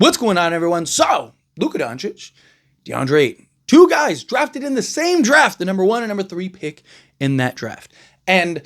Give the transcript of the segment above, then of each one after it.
What's going on, everyone? So, Luka Doncic, Deandre Ayton, two guys drafted in the same draft, the number 1 and number 3 pick in that draft. And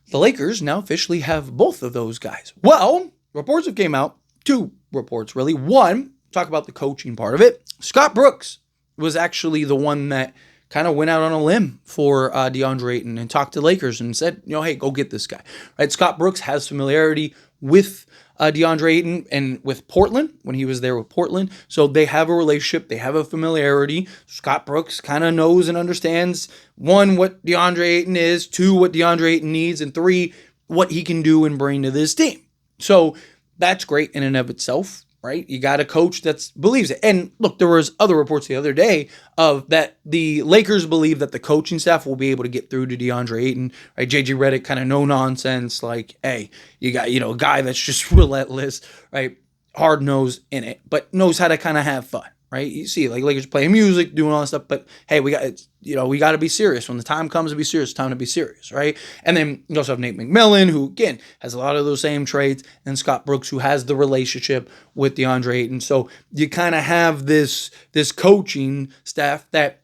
the Lakers now officially have both of those guys. Well, reports have came out, 2 reports really. One, talk about the coaching part of it. Scott Brooks was actually the one that kind of went out on a limb for Deandre Ayton and talked to Lakers and said, hey, go get this guy. Right? Scott Brooks has familiarity with Deandre Ayton and with Portland when he was there with Portland. So they have a relationship. They have a familiarity. Scott Brooks kind of knows and understands, 1, what Deandre Ayton is, 2, what Deandre Ayton needs, and 3, what he can do and bring to this team. So that's great in and of itself, right? You got a coach that believes it. And look, there was other reports the other day of that the Lakers believe that the coaching staff will be able to get through to Deandre Ayton, right? JJ Redick, kind of no nonsense, like, hey, you got, a guy that's just relentless, right? Hard nose in it, but knows how to kind of have fun, right? You see, like, Lakers playing music, doing all that stuff, but hey, we got to be serious. When the time comes to be serious, it's time to be serious, right? And then you also have Nate McMillan, who, again, has a lot of those same traits, and Scott Brooks, who has the relationship with Deandre Ayton. So you kind of have this coaching staff that,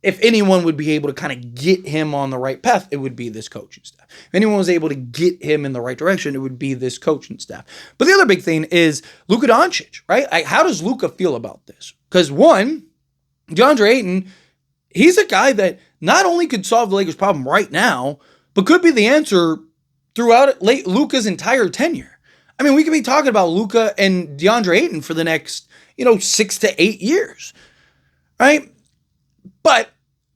if anyone would be able to kind of get him on the right path, it would be this coaching staff. If anyone was able to get him in the right direction, it would be this coaching staff. But the other big thing is Luka Doncic, right? How does Luka feel about this? Because, one, Deandre Ayton, he's a guy that not only could solve the Lakers' problem right now, but could be the answer throughout Luka's entire tenure. I mean, we could be talking about Luka and Deandre Ayton for the next, 6 to 8 years, right? But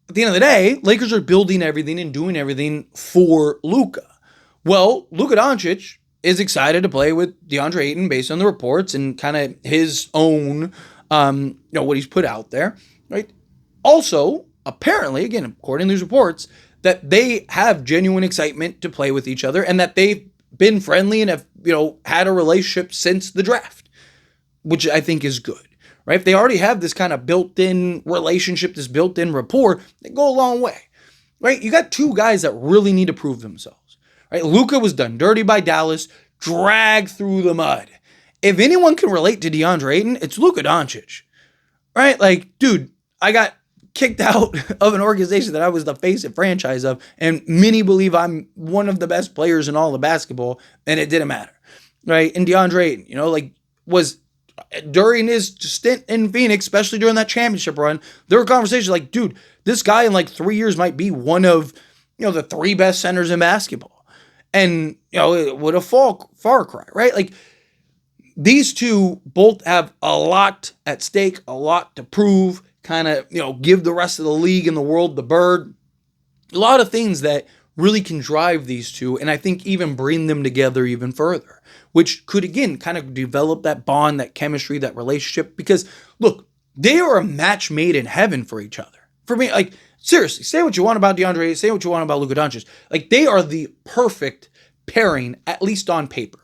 at the end of the day, Lakers are building everything and doing everything for Luka. Well, Luka Doncic is excited to play with Deandre Ayton based on the reports and kind of his own, what he's put out there, right? Also, apparently, again, according to these reports, that they have genuine excitement to play with each other and that they've been friendly and have, had a relationship since the draft, which I think is good. Right? If they already have this kind of built-in relationship, this built-in rapport, they go a long way. Right? You got 2 guys that really need to prove themselves. Right? Luka was done dirty by Dallas, dragged through the mud. If anyone can relate to Deandre Ayton, it's Luka Doncic. Right? Like, dude, I got kicked out of an organization that I was the face and franchise of, and many believe I'm one of the best players in all of basketball, and it didn't matter. Right? And Deandre Ayton, was during his stint in Phoenix, especially during that championship run, there were conversations like, dude, this guy in 3 years might be one of, the 3 best centers in basketball. And, it would a far cry, right? Like, these 2 both have a lot at stake, a lot to prove, kind of, give the rest of the league and the world the bird. A lot of things that really can drive these 2, and I think even bring them together even further, which could, again, kind of develop that bond, that chemistry, that relationship. Because, look, they are a match made in heaven for each other. For me, seriously, say what you want about DeAndre, say what you want about Luka Doncic. They are the perfect pairing, at least on paper.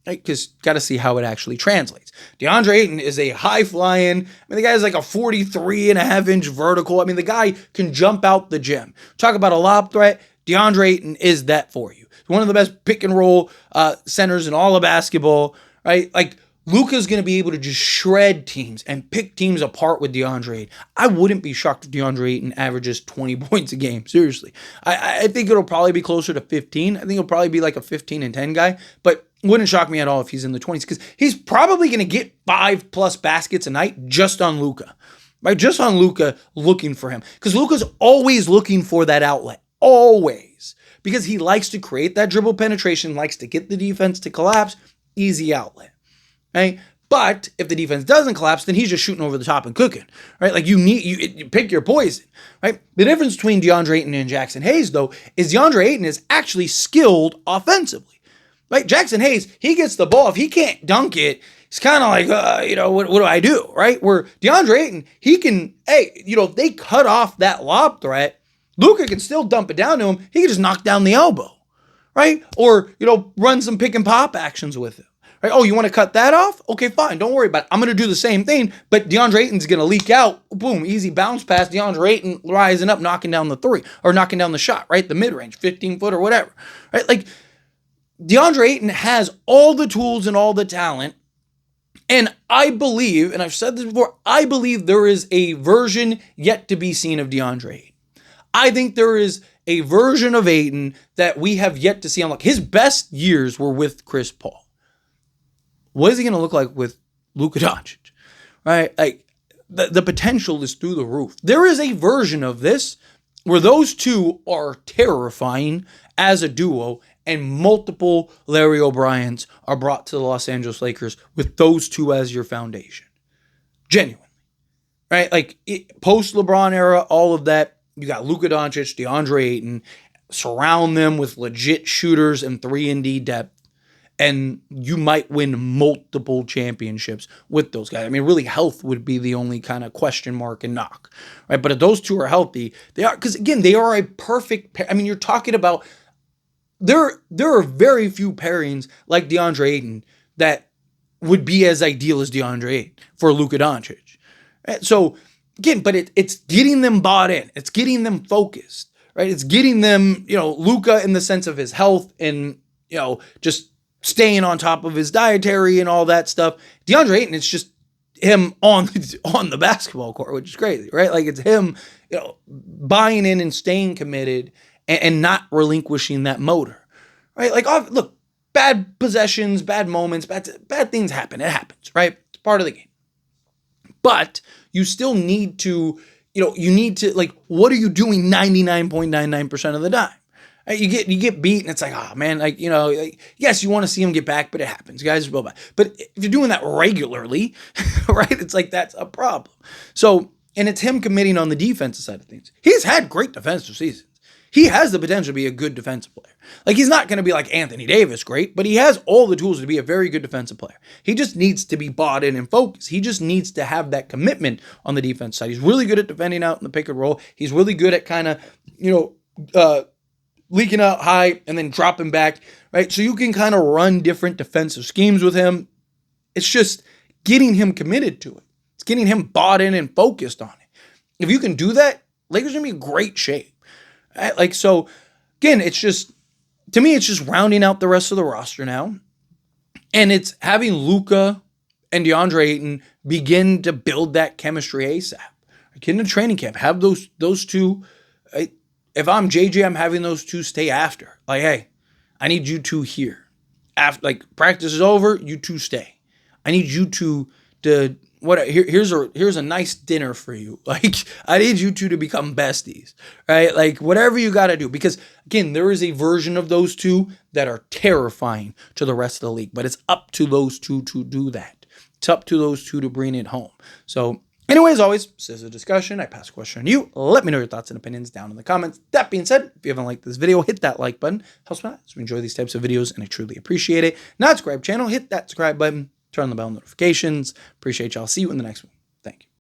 Right? Because got to see how it actually translates. Deandre Ayton is a high-flying, the guy has a 43.5-inch vertical. The guy can jump out the gym. Talk about a lob threat. Deandre Ayton is that for you. One of the best pick-and-roll centers in all of basketball, right? Luka's going to be able to just shred teams and pick teams apart with Deandre Ayton. I wouldn't be shocked if Deandre Ayton averages 20 points a game, seriously. I think it'll probably be closer to 15. I think it'll probably be like a 15-10 guy, but wouldn't shock me at all if he's in the 20s, because he's probably going to get 5+ baskets a night just on Luka, right? Just on Luka looking for him, because Luka's always looking for that outlet, always, because he likes to create that dribble penetration, likes to get the defense to collapse, easy outlet, right? But if the defense doesn't collapse, then he's just shooting over the top and cooking, right? You pick your poison, right? The difference between Deandre Ayton and Jackson Hayes, though, is Deandre Ayton is actually skilled offensively. Right, Jackson Hayes, he gets the ball. If he can't dunk it, he's kind of what do I do, right? Where Deandre Ayton, he can, if they cut off that lob threat, Luka can still dump it down to him. He can just knock down the elbow, right? Or, run some pick and pop actions with him, right? Oh, you want to cut that off? Okay, fine. Don't worry about it. I'm going to do the same thing, but DeAndre Ayton's going to leak out. Boom, easy bounce pass. DeAndre Ayton rising up, knocking down the 3 or knocking down the shot, right? The mid-range, 15-foot or whatever, right? DeAndre Ayton has all the tools and all the talent And I believe, and I've said this before, I believe there is a version yet to be seen of Deandre Ayton. I think there is a version of Ayton that we have yet to see unlock. His best years were with Chris Paul. What is he going to look like with Luka Doncic? Right? Like the potential is through the roof. There is a version of this where those two are terrifying as a duo, and multiple Larry O'Briens are brought to the Los Angeles Lakers with those two as your foundation. Genuinely. Right? Like post LeBron era, all of that. You got Luka Doncic, DeAndre Ayton, surround them with legit shooters and 3-and-D depth, and you might win multiple championships with those guys. I mean, really, health would be the only kind of question mark and knock, right? But if those two are healthy, they are, because again, they are a perfect pair. I mean, you're talking about there are very few pairings like DeAndre Ayton that would be as ideal as DeAndre Ayton for Luka Doncic. Right? So again, but it's getting them bought in. It's getting them focused, right? It's getting them, Luka in the sense of his health and, just staying on top of his dietary and all that stuff. DeAndre Ayton, it's just him on the basketball court, which is crazy, right? Like it's him, buying in and staying committed and not relinquishing that motor, right? Like, look, bad possessions, bad moments, bad things happen. It happens, right? It's part of the game. But you still need to, like, what are you doing 99.99% of the time? You get beat and it's like, oh man, like, yes, you want to see him get back, but it happens. Guys will back. But if you're doing that regularly, right, it's like that's a problem. So, and it's him committing on the defensive side of things. He's had great defensive seasons. He has the potential to be a good defensive player. Like, he's not going to be like Anthony Davis great, but he has all the tools to be a very good defensive player. He just needs to be bought in and focused. He just needs to have that commitment on the defense side. He's really good at defending out in the pick and roll. He's really good at kind of, leaking out high and then dropping back, right? So you can kind of run different defensive schemes with him. It's just getting him committed to it. It's getting him bought in and focused on it. If you can do that, Lakers are going to be in great shape. Right? Like, so again, it's just, to me, it's just rounding out the rest of the roster now. And it's having Luka and DeAndre Ayton begin to build that chemistry ASAP. Get in a training camp. Have those two. If I'm JJ, I'm having those two stay after. Like, hey, I need you two here. After, like, practice is over, you two stay. I need you two to here's a nice dinner for you. Like, I need you two to become besties, right? Like, whatever you got to do, because again, there is a version of those two that are terrifying to the rest of the league, but it's up to those two to do that. It's up to those two to bring it home. So anyway, as always, this is a discussion. I pass a question on you. Let me know your thoughts and opinions down in the comments. That being said, if you haven't liked this video, hit that like button. Helps me out as we enjoy these types of videos, and I truly appreciate it. Not subscribe channel, hit that subscribe button. Turn on the bell notifications. Appreciate y'all. See you in the next one. Thank you.